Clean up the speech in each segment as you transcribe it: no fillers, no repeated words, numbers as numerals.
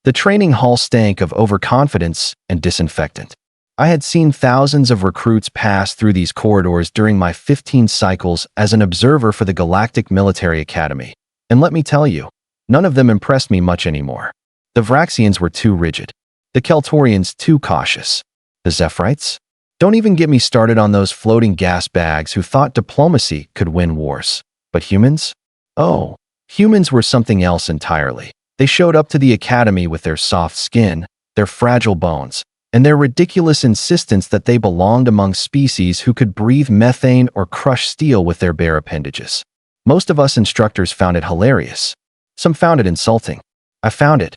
The training hall stank of overconfidence and disinfectant. I had seen thousands of recruits pass through these corridors during my 15 cycles as an observer for the Galactic Military Academy. And let me tell you, none of them impressed me much anymore. The Vraxians were too rigid. The Keltorians too cautious. The Zephyrites? Don't even get me started on those floating gas bags who thought diplomacy could win wars. But humans? Oh, humans were something else entirely. They showed up to the academy with their soft skin, their fragile bones, and their ridiculous insistence that they belonged among species who could breathe methane or crush steel with their bare appendages. Most of us instructors found it hilarious. Some found it insulting. I found it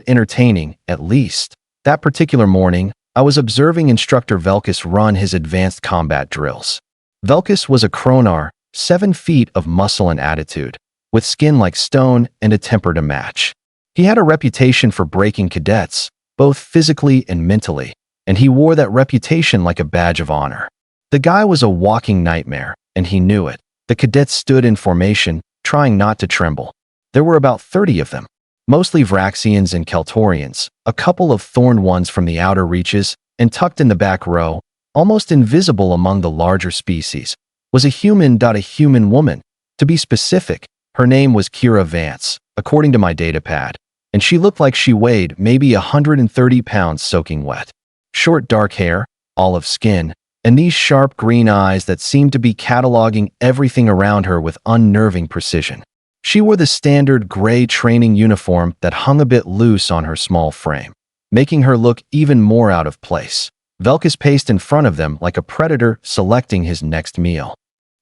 entertaining, at least. That particular morning, I was observing Instructor Velkus run his advanced combat drills. Velkus was a Kronar, 7 feet of muscle and attitude, with skin like stone and a temper to match. He had a reputation for breaking cadets, both physically and mentally, and he wore that reputation like a badge of honor. The guy was a walking nightmare, and he knew it. The cadets stood in formation, trying not to tremble. There were about 30 of them, mostly Vraxians and Keltorians, a couple of thorned ones from the outer reaches, and tucked in the back row, almost invisible among the larger species, was a human woman. To be specific, her name was Kira Vance, according to my datapad, and she looked like she weighed maybe 130 pounds soaking wet. Short dark hair, olive skin, and these sharp green eyes that seemed to be cataloging everything around her with unnerving precision. She wore the standard gray training uniform that hung a bit loose on her small frame, making her look even more out of place. Velkus paced in front of them like a predator selecting his next meal.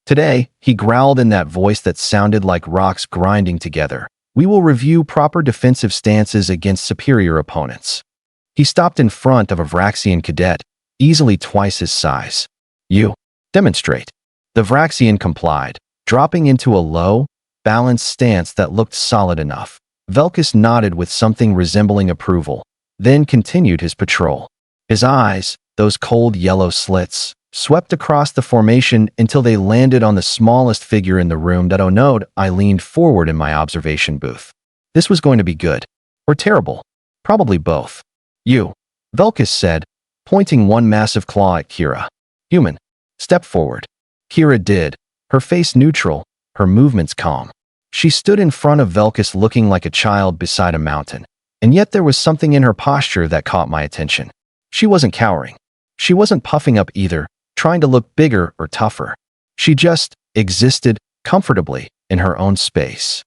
Today, he growled in that voice that sounded like rocks grinding together. We will review proper defensive stances against superior opponents. He stopped in front of a Vraxian cadet, easily twice his size. You. Demonstrate. The Vraxian complied, dropping into a low, balanced stance that looked solid enough. Velkus nodded with something resembling approval, then continued his patrol. His eyes, those cold yellow slits, swept across the formation until they landed on the smallest figure in the room. That node, I leaned forward in my observation booth. This was going to be good. Or terrible. Probably both. You. Velkus said, pointing one massive claw at Kira. Human. Step forward. Kira did, her face neutral, her movements calm. She stood in front of Velkus looking like a child beside a mountain, and yet there was something in her posture that caught my attention. She wasn't cowering. She wasn't puffing up either, trying to look bigger or tougher. She just existed comfortably in her own space.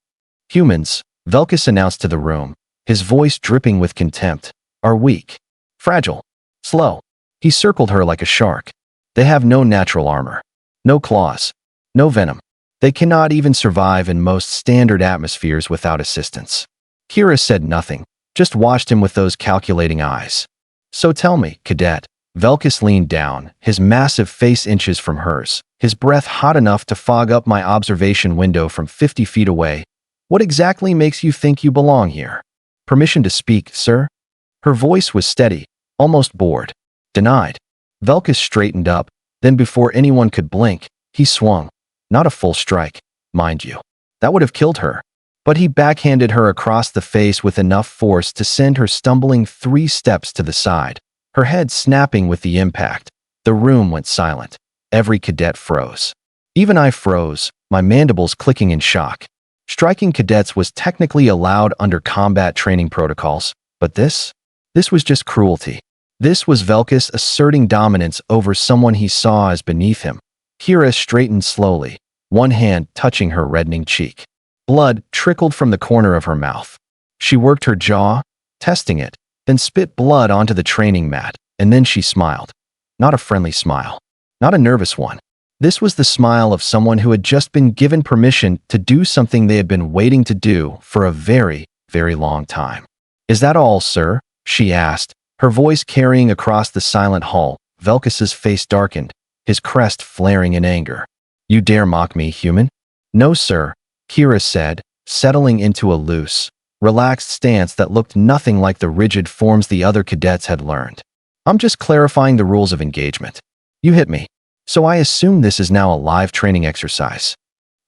Humans, Velkus announced to the room, his voice dripping with contempt, are weak, fragile, slow. He circled her like a shark. They have no natural armor, no claws, no venom. They cannot even survive in most standard atmospheres without assistance. Kira said nothing, just watched him with those calculating eyes. So tell me, Cadet. Velkus leaned down, his massive face inches from hers, his breath hot enough to fog up my observation window from 50 feet away. What exactly makes you think you belong here? Permission to speak, sir? Her voice was steady, almost bored. Denied. Velkus straightened up, then before anyone could blink, he swung. Not a full strike, mind you. That would have killed her. But he backhanded her across the face with enough force to send her stumbling 3 steps to the side. Her head snapping with the impact. The room went silent. Every cadet froze. Even I froze, my mandibles clicking in shock. Striking cadets was technically allowed under combat training protocols, but this was just cruelty. This was Velkus asserting dominance over someone he saw as beneath him. Kira straightened slowly, one hand touching her reddening cheek. Blood trickled from the corner of her mouth. She worked her jaw, testing it, then spit blood onto the training mat, and then she smiled. Not a friendly smile. Not a nervous one. This was the smile of someone who had just been given permission to do something they had been waiting to do for a very, very long time. Is that all, sir? She asked, her voice carrying across the silent hall. Velkus's face darkened, his crest flaring in anger. You dare mock me, human? No, sir, Kira said, settling into a loose, relaxed stance that looked nothing like the rigid forms the other cadets had learned. I'm just clarifying the rules of engagement. You hit me, so I assume this is now a live training exercise.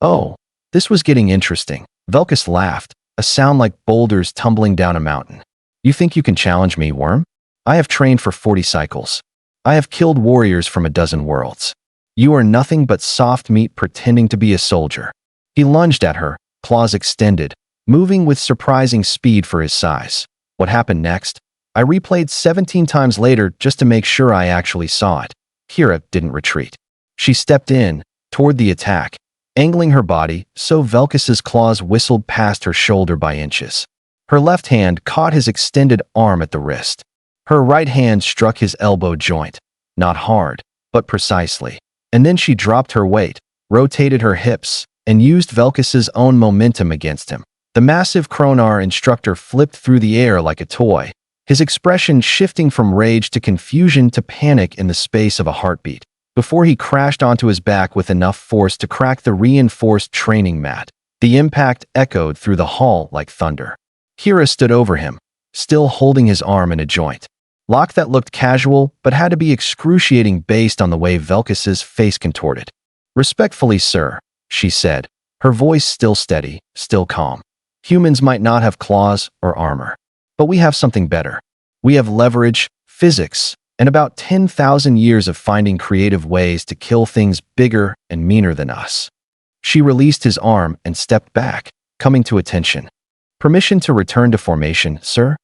Oh, this was getting interesting. Velkus laughed, a sound like boulders tumbling down a mountain. You think you can challenge me, worm? I have trained for 40 cycles. I have killed warriors from a dozen worlds. You are nothing but soft meat pretending to be a soldier. He lunged at her, claws extended, moving with surprising speed for his size. What happened next? I replayed 17 times later just to make sure I actually saw it. Kira didn't retreat. She stepped in, toward the attack, angling her body so Velkus's claws whistled past her shoulder by inches. Her left hand caught his extended arm at the wrist. Her right hand struck his elbow joint, not hard, but precisely. And then she dropped her weight, rotated her hips, and used Velkus's own momentum against him. The massive Kronar instructor flipped through the air like a toy, his expression shifting from rage to confusion to panic in the space of a heartbeat, before he crashed onto his back with enough force to crack the reinforced training mat. The impact echoed through the hall like thunder. Kira stood over him, still holding his arm in a joint. Lock that looked casual, but had to be excruciating based on the way Velkus's face contorted. "Respectfully, sir," she said, her voice still steady, still calm. "Humans might not have claws or armor, but we have something better. We have leverage, physics, and about 10,000 years of finding creative ways to kill things bigger and meaner than us." She released his arm and stepped back, coming to attention. "Permission to return to formation, sir?"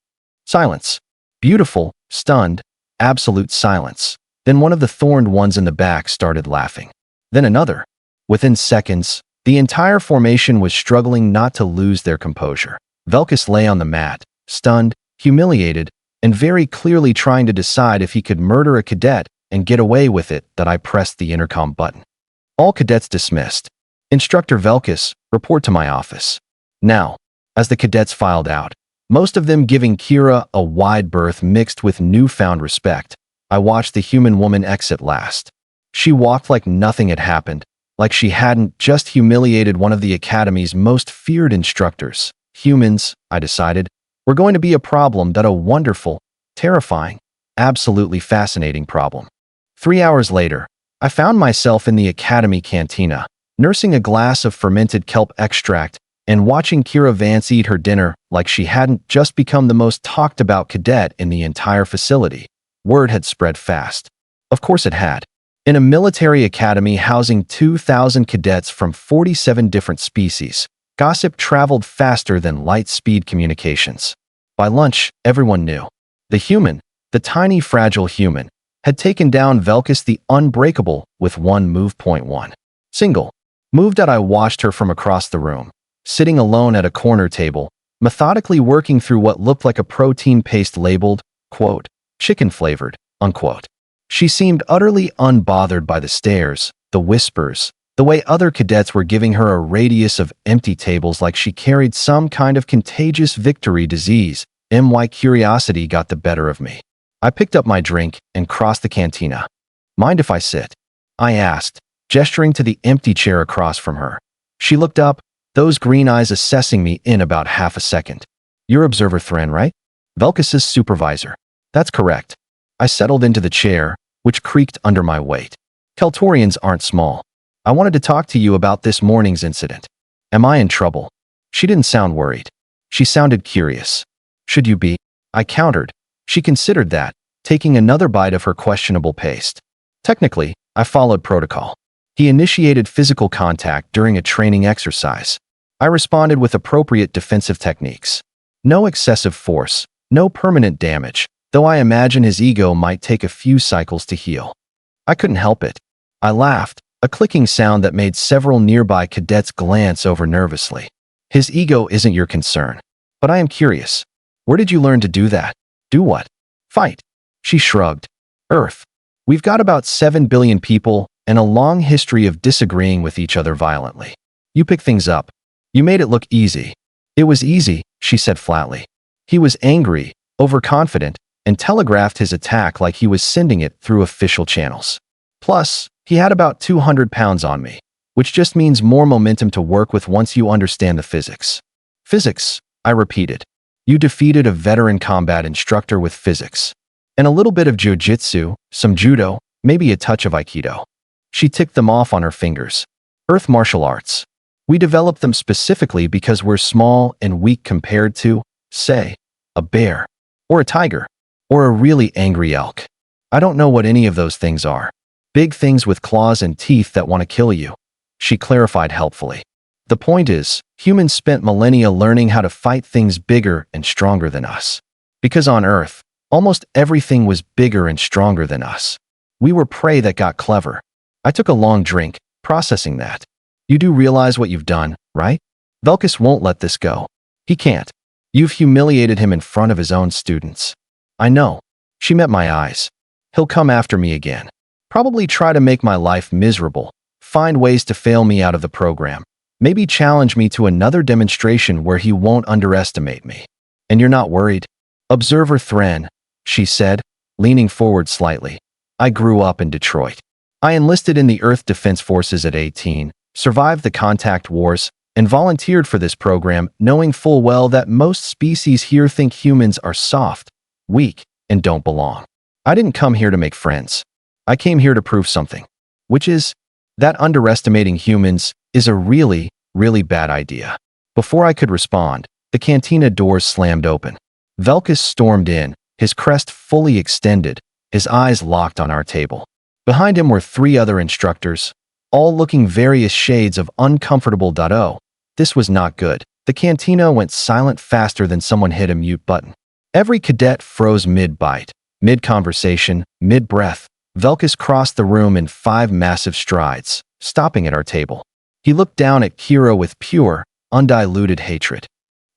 Silence. Beautiful, stunned, absolute silence. Then one of the thorned ones in the back started laughing. Then another. Within seconds, the entire formation was struggling not to lose their composure. Velkus lay on the mat, stunned, humiliated, and very clearly trying to decide if he could murder a cadet and get away with it. That I pressed the intercom button. "All cadets dismissed. Instructor Velkus, report to my office." Now, as the cadets filed out, most of them giving Kira a wide berth mixed with newfound respect, I watched the human woman exit last. She walked like nothing had happened, like she hadn't just humiliated one of the Academy's most feared instructors. Humans, I decided, were going to be a problem, that a wonderful, terrifying, absolutely fascinating problem. 3 hours later, I found myself in the Academy cantina, nursing a glass of fermented kelp extract and watching Kira Vance eat her dinner like she hadn't just become the most talked about cadet in the entire facility. Word had spread fast. Of course it had. In a military academy housing 2,000 cadets from 47 different species, gossip traveled faster than light-speed communications. By lunch, everyone knew. The human, the tiny fragile human, had taken down Velkus the Unbreakable with one move. One single move. That I watched her from across the room, sitting alone at a corner table, methodically working through what looked like a protein paste labeled, quote, chicken-flavored, unquote. She seemed utterly unbothered by the stares, the whispers, the way other cadets were giving her a radius of empty tables like she carried some kind of contagious victory disease. My curiosity got the better of me. I picked up my drink and crossed the cantina. "Mind if I sit?" I asked, gesturing to the empty chair across from her. She looked up, those green eyes assessing me in about half a second. "You're Observer Thren, right?" "Velkus's supervisor." "That's correct." I settled into the chair, which creaked under my weight. "Keltorians aren't small. I wanted to talk to you about this morning's incident." "Am I in trouble?" She didn't sound worried. She sounded curious. "Should you be?" I countered. She considered that, taking another bite of her questionable paste. "Technically, I followed protocol." He initiated physical contact during a training exercise. I responded with appropriate defensive techniques. No excessive force, no permanent damage, though I imagine his ego might take a few cycles to heal. I couldn't help it. I laughed, a clicking sound that made several nearby cadets glance over nervously. "His ego isn't your concern. But I am curious. Where did you learn to do that?" "Do what?" "Fight." She shrugged. "Earth. We've got about 7 billion people and a long history of disagreeing with each other violently. You pick things up. You made it look easy." "It was easy," she said flatly. He was angry, overconfident, and telegraphed his attack like he was sending it through official channels. Plus, he had about 200 pounds on me, which just means more momentum to work with once you understand the physics. "Physics," I repeated. "You defeated a veteran combat instructor with physics. And a little bit of jiu-jitsu, some judo, maybe a touch of aikido." She ticked them off on her fingers. "Earth martial arts." We develop them specifically because we're small and weak compared to, say, a bear, or a tiger, or a really angry elk. I don't know what any of those things are. Big things with claws and teeth that want to kill you, she clarified helpfully. The point is, humans spent millennia learning how to fight things bigger and stronger than us. Because on Earth, almost everything was bigger and stronger than us. We were prey that got clever. I took a long drink, processing that. You do realize what you've done, right? Velkus won't let this go. He can't. You've humiliated him in front of his own students. I know. She met my eyes. He'll come after me again. Probably try to make my life miserable, find ways to fail me out of the program, maybe challenge me to another demonstration where he won't underestimate me. And you're not worried? Observer Thren, she said, leaning forward slightly. I grew up in Detroit. I enlisted in the Earth Defense Forces at 18, survived the contact wars, and volunteered for this program knowing full well that most species here think humans are soft, weak, and don't belong. I didn't come here to make friends. I came here to prove something, which is that underestimating humans is a really, really bad idea. Before I could respond, the cantina doors slammed open. Velkus stormed in, his crest fully extended, his eyes locked on our table. Behind him were 3 other instructors, all looking various shades of uncomfortable. Oh, this was not good. The cantina went silent faster than someone hit a mute button. Every cadet froze mid-bite, mid-conversation, mid-breath. Velkus crossed the room in 5 massive strides, stopping at our table. He looked down at Kira with pure, undiluted hatred.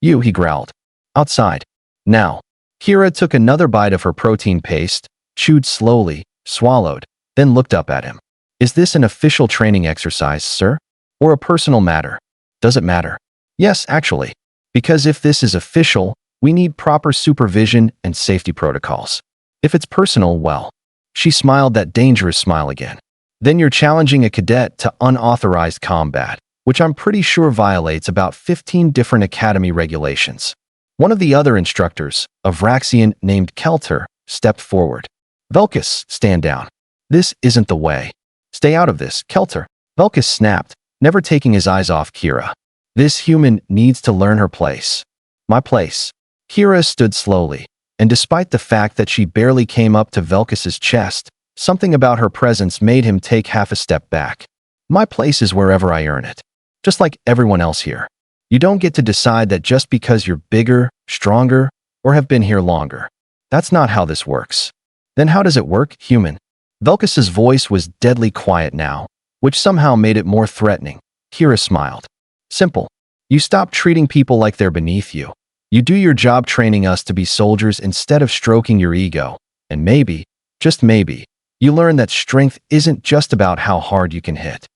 You, he growled. Outside. Now. Kira took another bite of her protein paste, chewed slowly, swallowed, then looked up at him. Is this an official training exercise, sir? Or a personal matter? Does it matter? Yes, actually. Because if this is official, we need proper supervision and safety protocols. If it's personal, well. She smiled that dangerous smile again. Then you're challenging a cadet to unauthorized combat, which I'm pretty sure violates about 15 different academy regulations. One of the other instructors, a Vraxian named Kelter, stepped forward. Velkus, stand down. This isn't the way. Stay out of this, Kelter. Velkus snapped, never taking his eyes off Kira. This human needs to learn her place. My place. Kira stood slowly, and despite the fact that she barely came up to Velkus's chest, something about her presence made him take half a step back. My place is wherever I earn it. Just like everyone else here. You don't get to decide that just because you're bigger, stronger, or have been here longer. That's not how this works. Then how does it work, human? Velkus's voice was deadly quiet now, which somehow made it more threatening. Kira smiled. Simple. You stop treating people like they're beneath you. You do your job training us to be soldiers instead of stroking your ego, and maybe, just maybe, you learn that strength isn't just about how hard you can hit.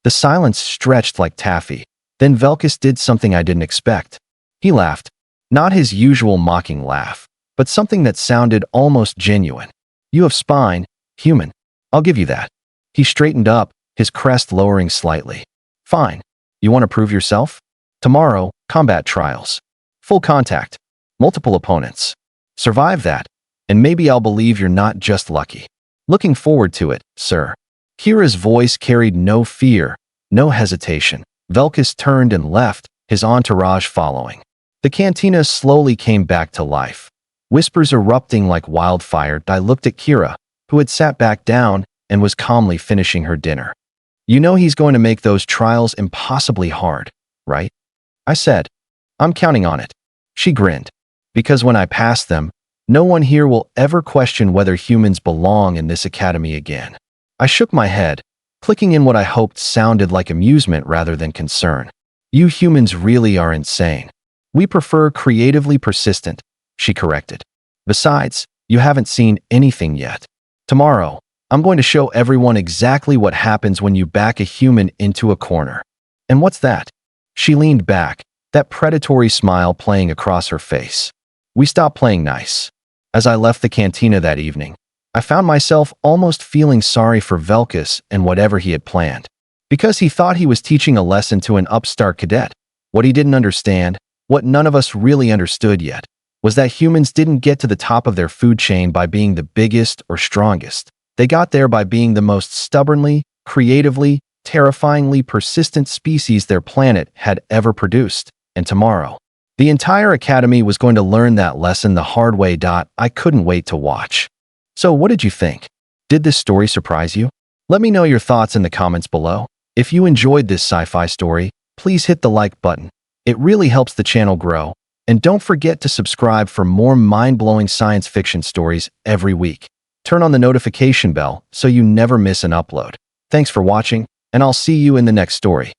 The silence stretched like taffy. Then Velkus did something I didn't expect. He laughed. Not his usual mocking laugh, but something that sounded almost genuine. You have spine, human. I'll give you that. He straightened up, his crest lowering slightly. Fine. You want to prove yourself? Tomorrow, combat trials. Full contact. Multiple opponents. Survive that, and maybe I'll believe you're not just lucky. Looking forward to it, sir. Kira's voice carried no fear, no hesitation. Velkus turned and left, his entourage following. The cantina slowly came back to life. Whispers erupting like wildfire. I looked at Kira, who had sat back down and was calmly finishing her dinner. You know he's going to make those trials impossibly hard, right? I said. I'm counting on it. She grinned. Because when I pass them, no one here will ever question whether humans belong in this academy again. I shook my head, clicking in what I hoped sounded like amusement rather than concern. You humans really are insane. We prefer creatively persistent, she corrected. Besides, you haven't seen anything yet. Tomorrow, I'm going to show everyone exactly what happens when you back a human into a corner. And what's that? She leaned back, that predatory smile playing across her face. We stopped playing nice. As I left the cantina that evening, I found myself almost feeling sorry for Velkus and whatever he had planned. Because he thought he was teaching a lesson to an upstart cadet. What he didn't understand, what none of us really understood yet, was that humans didn't get to the top of their food chain by being the biggest or strongest. They got there by being the most stubbornly, creatively, terrifyingly persistent species their planet had ever produced. And tomorrow, the entire Academy was going to learn that lesson the hard way. I couldn't wait to watch. So what did you think? Did this story surprise you? Let me know your thoughts in the comments below. If you enjoyed this sci-fi story, please hit the like button. It really helps the channel grow. And don't forget to subscribe for more mind-blowing science fiction stories every week. Turn on the notification bell so you never miss an upload. Thanks for watching, and I'll see you in the next story.